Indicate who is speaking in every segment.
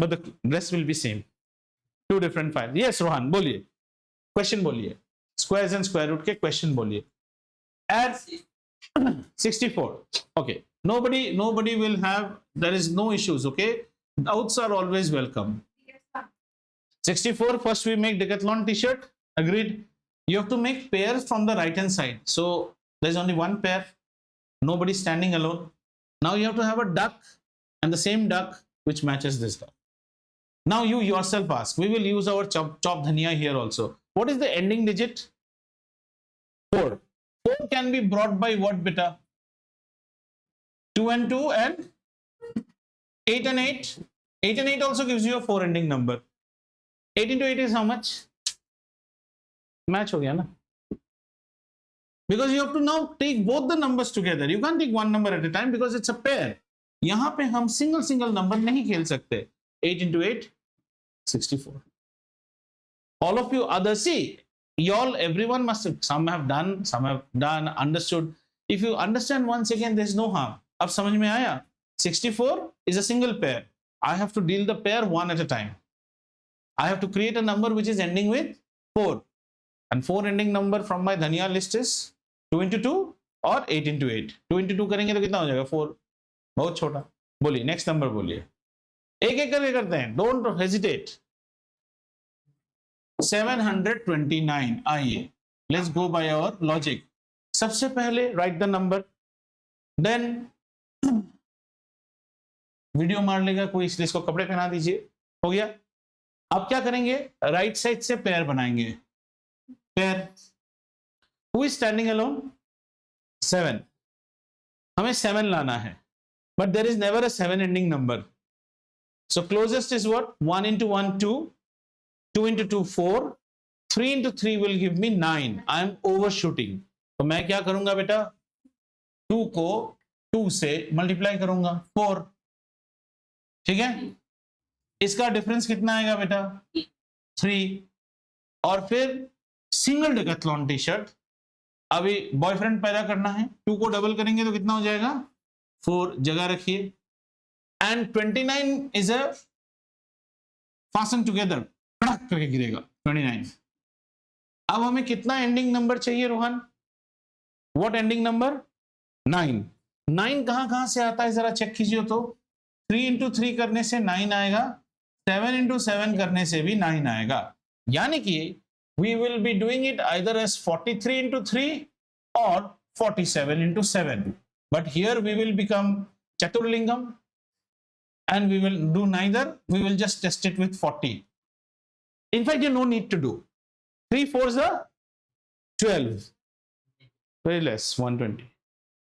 Speaker 1: but the rest will be same. Two different files. Yes, Rohan, बोलिए. Question बोलिए. Squares and square root के question बोलिए. Add 64. Okay. Nobody will have. There is no issues. Okay. Doubts are always welcome. 64. First we make decathlon T-shirt. Agreed. You have to make pairs from the right hand side. So there's only one pair. Nobody standing alone. Now you have to have a duck and the same duck which matches this duck. Now you yourself ask. We will use our chop dhania here also. What is the ending digit? 4. 4 can be brought by what, beta? 2 and 2 and 8 and 8. 8 and 8 also gives you a 4 ending number. 8 into 8 is how much? Match ho gaya na? Because you have to now take both the numbers together. You can't take one number at a time because it's a pair. यहाँ पे हम single number नहीं खेल सकते. 8 into 8, 64. All of you others, see, y'all, everyone must have, some have done, understood. If you understand once again, there's no harm. अब समझ में आया? 64 is a single pair. I have to deal the pair one at a time. I have to create a number which is ending with 4. And 4 ending number from my dhania list is 2 into 2 or 8 into 8. 2 into 2 करेंगे तो कितना हो जाएगा? 4. बहुत छोटा. बोलिए, next number बोलिए. एक करके करते हैं. Don't hesitate. 729. आइए. Let's go by our logic. सबसे पहले write the number. Then video मार लेगा कोई, इसलिए इसको कपड़े पहना दीजिए. हो गया. अब क्या करेंगे? राइट साइड से पेयर बनाएंगे. Pair. Who is standing alone? 7. हमें 7 लाना है. But there is never a 7 ending number. So closest is what? 1 into 1, 2. 2 into 2, 4. 3 into 3 will give me 9. I am overshooting. तो मैं क्या करूंगा बेटा? 2 को 2 से मल्टीप्लाई करूंगा. 4. ठीक है? इसका डिफरेंस कितना आएगा बेटा? 3. और फिर सिंगल डेकाथलॉन टी शर्ट. अभी बॉयफ्रेंड पैदा करना है. 2 को डबल करेंगे तो कितना हो जाएगा? 4. जगह रखिए. And 29 is a fasten together. कड़क करके गिरेगा 29. अब हमें कितना एंडिंग नंबर चाहिए रोहन? What ending number? 9. 9 कहां से आता है जरा चेक कीजिए तो. 3 into 3 करने से 9 आएगा. 7 into 7 करने से भी 9 आएगा. यानी कि we will be doing it either as 43 into 3 or 47 into 7. But here we will become Chaturlingam and we will do neither. We will just test it with 40. In fact, you no need to do. 3 4s are 12. Very less, 120.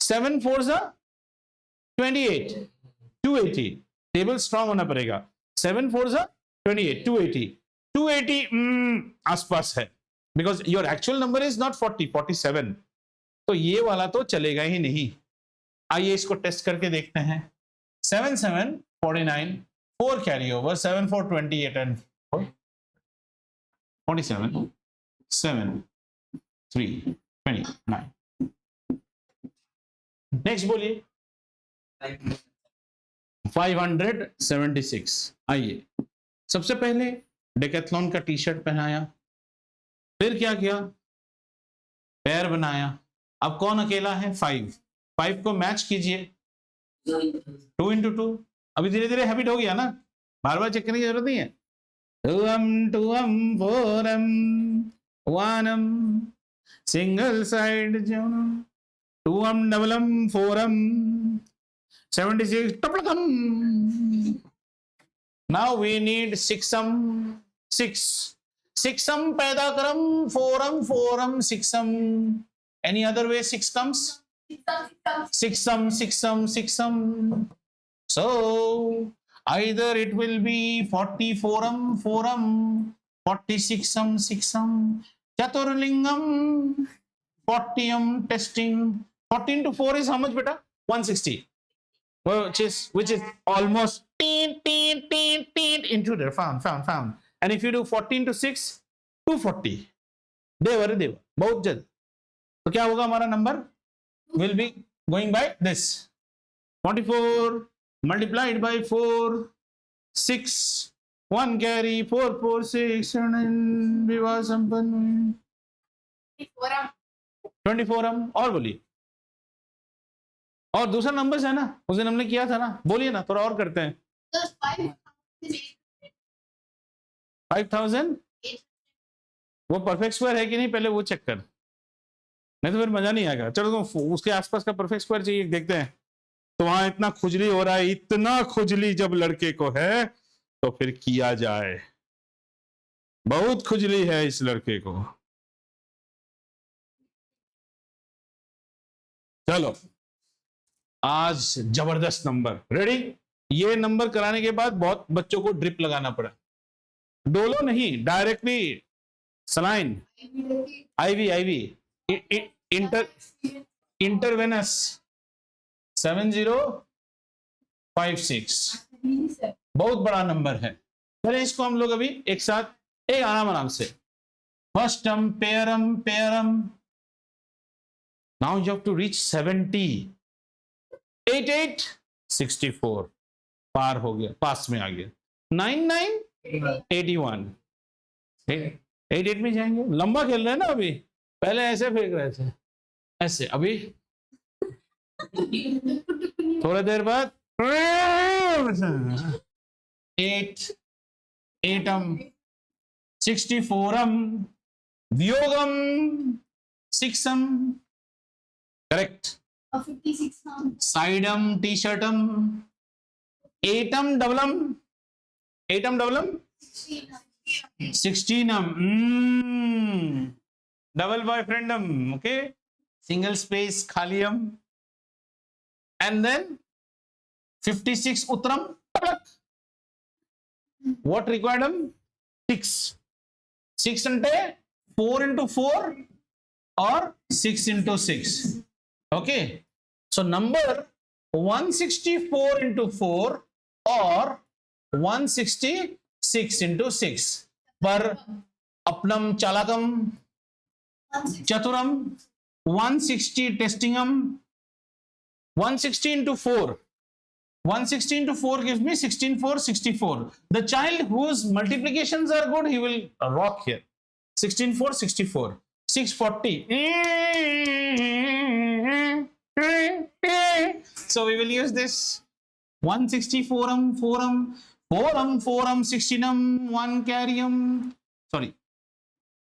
Speaker 1: 7 4s are 28. 280. Table strong होना पड़ेगा. 7 4s are 28. 280. 280 आसपास है. Because your actual number is not 40, 47. तो ये वाला तो चलेगा ही नहीं. आइए इसको टेस्ट करके देखते हैं. 7 7 49. 4 carry over. 7 4 28 and 4 47. 7 3 29. नेक्स्ट बोलिए. 576. आइए सबसे पहले डेकाथलॉन का टी शर्ट पहनाया. फिर क्या किया? पैर बनाया. अब कौन अकेला है? 5. 5 को मैच कीजिए. 2 into 2. अभी धीरे धीरे हैबिट हो गया ना. बार बार चेक करने की जरूरत नहीं है. 2m 4m 1m single side 2m double m 4m 76 टपलकम. Now we need 6m 6. 6m पैदा करम 4m 4m 6m. Any other way 6 comes? 6m. So either it will be 44m 4m 46m 6m. Chaturlingam 40m testing. 14 to 4 is how much beta? 160. Which is almost into there. Found. And if you do 14 to 6, 240. देवर बहुत जल्द. तो क्या होगा हमारा number? Will be going by this. 44 multiplied by 4 6 1 carry 4 4 6 7 विवाह संपन्न 24 हम और बोलिए। और दूसरा नंबर्स है ना, उस दिन हमने किया था ना, बोलिए ना, थोड़ा और करते हैं। 5000 वो परफेक्ट स्क्वायर है कि नहीं पहले वो चेक कर, नहीं तो फिर मजा नहीं आएगा। चलो तो उसके आसपास का परफेक्ट स्क्वायर चाहिए, देखते हैं। तो वहां इतना खुजली हो रहा है, इतना खुजली जब लड़के को है तो फिर किया जाए। बहुत खुजली है इस लड़के को। चलो आज जबरदस्त नंबर रेडी। ये नंबर कराने के बाद बहुत बच्चों को ड्रिप लगाना पड़ा। डोलो नहीं, directly saline, IV IV intravenous 7056 बहुत बड़ा नंबर है। चलिए इसको हम लोग अभी एक साथ एक आराम से फर्स्ट टर्म पेयरम now you have to reach 70 88 64 पार हो गया, पास में आ गया। 99 81 88 में जाएंगे। लंबा खेल रहे हैं ना अभी, पहले ऐसे फेंक रहे थे ऐसे, अभी थोड़ा देर बाद 8 एटम 64 वियोगम 6 करेक्ट।
Speaker 2: 56
Speaker 1: साइडम टी शर्टम एटम डबलम 16 डबल बॉयफ्रेंडम ओके सिंगल स्पेस खालियम एंड देन 56 उत्तरम what required 6 అంటే 4 into 4 or 6 into 6 okay so number 164 into 4 or 166 into 6 पर अपनम चालकम चतुरम 160 टेस्टिंगम 160 into 4 160 into 4 gives me 16 4 64. The child whose multiplications are good, he will rock here. 16 4 64 640. So we will use this 164 4 16 1 carryum sorry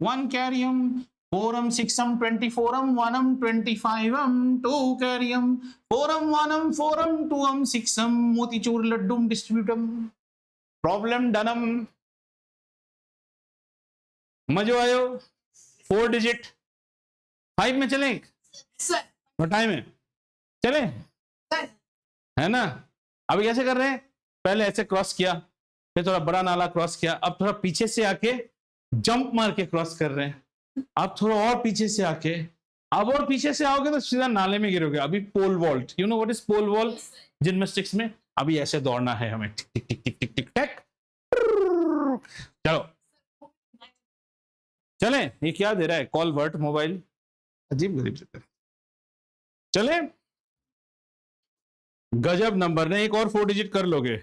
Speaker 1: 1 carryum 4 6 24 1 25 2 carryum 4 1 4 2 6 motichoor Laddu डिस्ट्रीब्यूटम problem डनम। मजो आयो 4 digit 5 में चले time है चले है ना। अभी कैसे कर रहे हैं, पहले ऐसे क्रॉस किया, फिर थोड़ा बड़ा नाला क्रॉस किया, अब थोड़ा पीछे से आके जंप मार के क्रॉस कर रहे हैं। आप थोड़ा और पीछे से आके, अब और पीछे से आओगे तो सीधा नाले में गिरोगे। अभी pole vault, you know what is pole vault gymnastics में। अभी ऐसे दौड़ना है हमें, टिक टिक टिक टिक टिक टिक टैक। चलो चले, ये क्या दे रहा है कॉल वर्ट मोबाइल, अजीब गरीब से। चले गजब नंबर ने, एक और 4 डिजिट कर लोगे।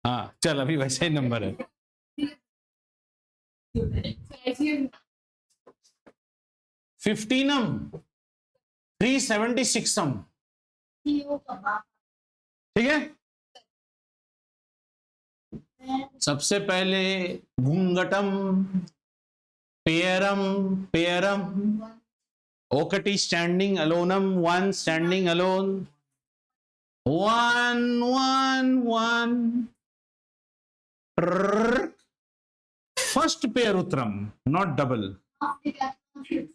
Speaker 1: हाँ चल, अभी वैसे ही नंबर है। 15 376 ठीक है। सबसे पहले घूंगटम पेयरम ओकटी स्टैंडिंग अलोनम 1 स्टैंडिंग अलोन 1 1 1 फर्स्ट पेयर उत्तरम नॉट डबल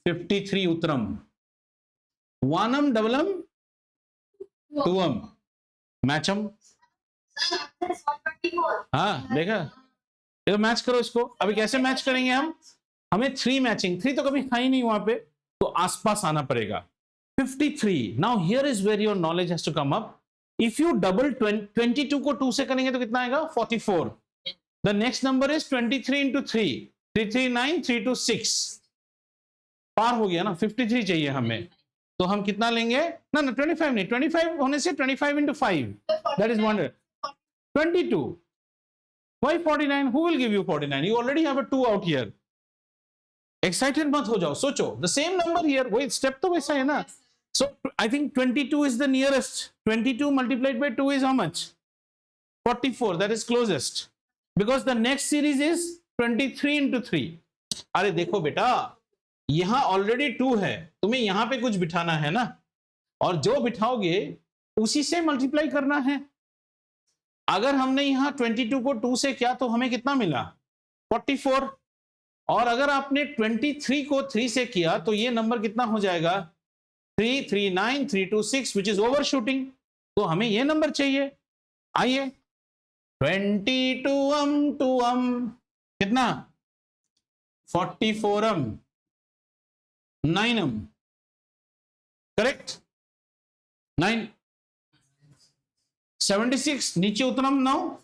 Speaker 1: 53 उत्तरम 1 डबलम 2 मैचम। हाँ देखा, ये तो मैच करो इसको। अभी कैसे मैच करेंगे हम, हमें 3 मैचिंग, 3 तो कभी खाई नहीं वहां पे, तो आसपास आना पड़ेगा। 53 now here is where your knowledge has to come up. If you double 22 को 2 से करेंगे तो कितना आएगा 44। The next number is 23 into 3 339 326 पार हो गया ना, 53 चाहिए हमें, तो हम कितना लेंगे? ना ना 25 नहीं, 25 होने से 25 into 5 that is 100, 22. Why 49? Who will give you 49? You already have a 2 out here. Excited मत हो जाओ, सोचो, the same number here, वही step तो वैसा है ना. So I think 22 is the nearest. 22 multiplied by 2 is how much? 44. That is closest. Because the next series is 23 into 3. अरे देखो बेटा, यहां ऑलरेडी 2 है, तुम्हें यहां पे कुछ बिठाना है ना, और जो बिठाओगे उसी से मल्टीप्लाई करना है. अगर हमने यहां 22 को 2 से किया तो हमें कितना मिला? 44. और अगर आपने 23 को 3 से किया तो ये नंबर कितना हो जाएगा? 339 326, which is overshooting. तो हमें ये नंबर चाहिए. आइए 22 कितना? 44 9 करेक्ट. 9 76 नीचे उतरम 9.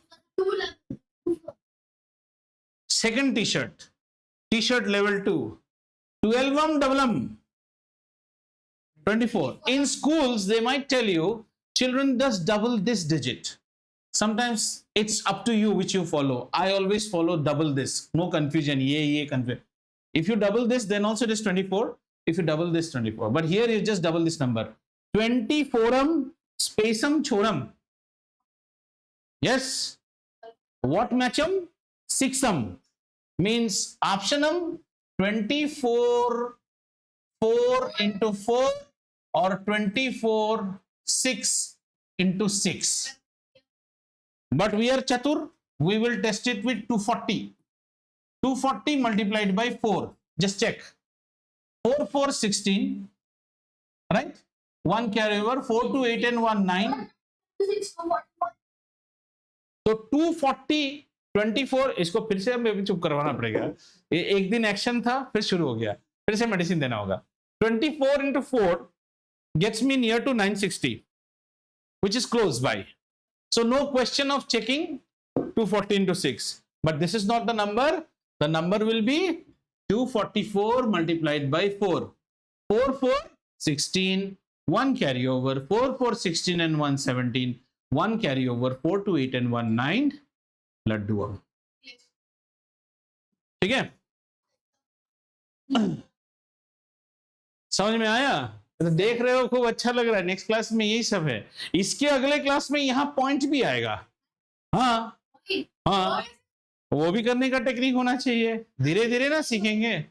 Speaker 1: Second T shirt level 2 12 double 24. In schools they might tell you children just double this digit. Sometimes it's up to you which you follow. I always follow double this, no confusion. Ye confusion. If you double this, then also it is 24. If you double this, 24. But here you just double this number. 24 spacem choram. Yes. What matchum? 6 means optionum 24 4 into 4 or 24 6 into 6. But we are chatur, we will test it with 240. 240 multiplied by 4. Just check. 4 4 16, right? 1 carry over. 4 2 8 and 1 9. तो 240 24. इसको फिर से हमें चुप करवाना पड़ेगा. एक दिन एक्शन था, फिर शुरू हो गया, फिर से मेडिसिन देना होगा. 24 into 4 gets me near to 960, which is close by. So no question of checking 240 into 6. But this is not the number. The number will be 244 multiplied by 4. 4 4 16. 1 carry over. 4 4 16 and 1 17. 1 carry over. 4 2 8 and 1 9. Laddu अब. ठीक है, समझ में आया? तो देख रहे हो, खूब अच्छा लग रहा है. नेक्स्ट क्लास में यही सब है. इसके अगले क्लास में यहाँ पॉइंट भी आएगा. हाँ हाँ, वो भी करने का टेक्निक होना चाहिए. धीरे धीरे ना सीखेंगे,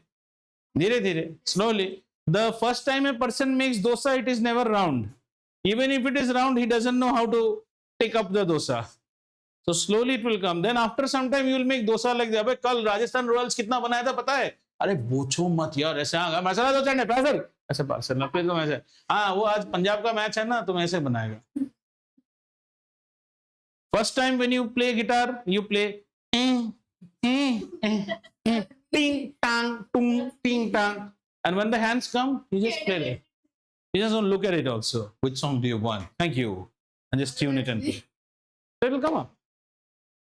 Speaker 1: धीरे धीरे, slowly. The first time a person makes dosa, it is never round. Even if it is round, he doesn't know how to take up the dosa. So slowly it will come. Then after some time you will make dosa like that. अबे कल Rajasthan Royals कितना बनाया था पता है? अरे पूछो मत यार, ऐसे मसाला डोसा नहीं पैसर, ऐसे पासर ना फिर तो ऐसे. हाँ, वो आज पंजाब का मैच है ना, तो ऐसे बनाएगा. First time when you play guitar, you play ting tang tung ting tang, and when the hands come, you just play it. You just don't look at it also. Which song do you want? Thank you, and just tune it and play. So it will come up.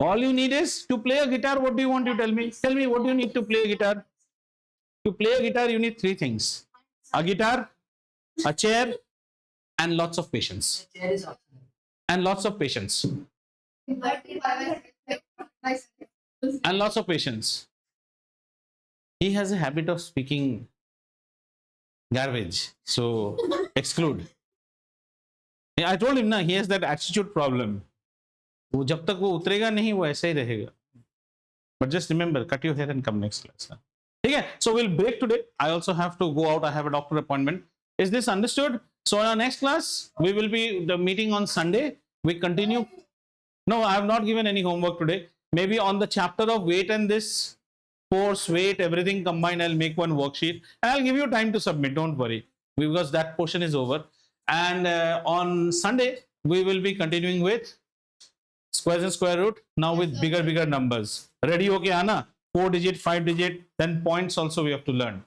Speaker 1: All you need is to play a guitar. What do you want to tell me? Tell me, what do you need to play a guitar? To play a guitar, you need 3 things: a guitar, a chair, and lots of patience. And lots of patience. And lots of patience. He has a habit of speaking garbage, so exclude. I told him, na, he has that attitude problem. वो जब तक वो उतरेगा नहीं, वो ऐसे ही रहेगा. But just remember, cut your hair and come next class. ठीक है? So we'll break today. I also have to go out. I have a doctor appointment. Is this understood? So in our next class, we will be the meeting on Sunday. We continue. No, I have not given any homework today. Maybe on the chapter of weight and this force, weight, everything combined, I'll make one worksheet and I'll give you time to submit. Don't worry, because that portion is over. And on Sunday, we will be continuing with squares and square root, now with bigger numbers. Ready? Okay, Anna? 4 digit, 5 digit, then points also we have to learn.